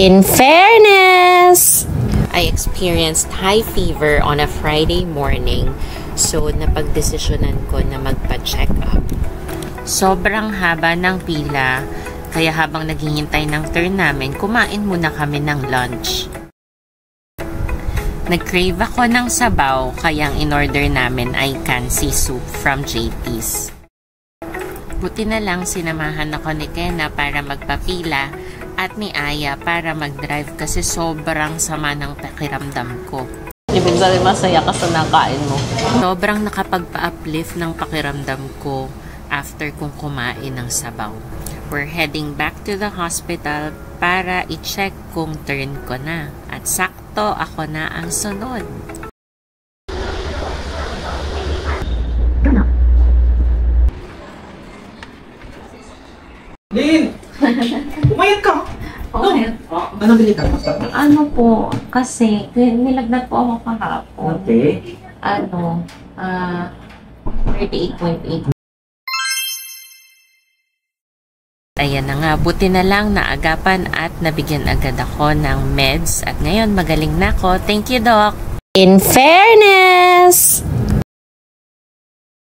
In fairness, I experienced high fever on a Friday morning, so napagdesisyonan ko na magpa-check up. Sobrang haba ng pila, kaya habang naghihintay ng turn namin, kumain muna kami ng lunch. Nag-crave ako ng sabaw, kaya ang in-order namin ay kansi soup from JP's. Buti na lang sinamahan ako ni Kena para magpapila at ni Aya para mag-drive kasi sobrang sama ng pakiramdam ko. Ibig sabihin masaya ka sa nakain mo. Sobrang nakapagpa-uplift ng pakiramdam ko after kong kumain ng sabaw. We're heading back to the hospital para i-check kung turn ko na. At sakto ako na ang sunod. Lin! Umayat ka! Okay. Ano bili ka? Ano po, kasi nilagnat po ako kahapon. Okay. 38.8. Ayan na nga, buti na lang naagapan at nabigyan agad ako ng meds at ngayon magaling na ako. Thank you, Doc! In fairness,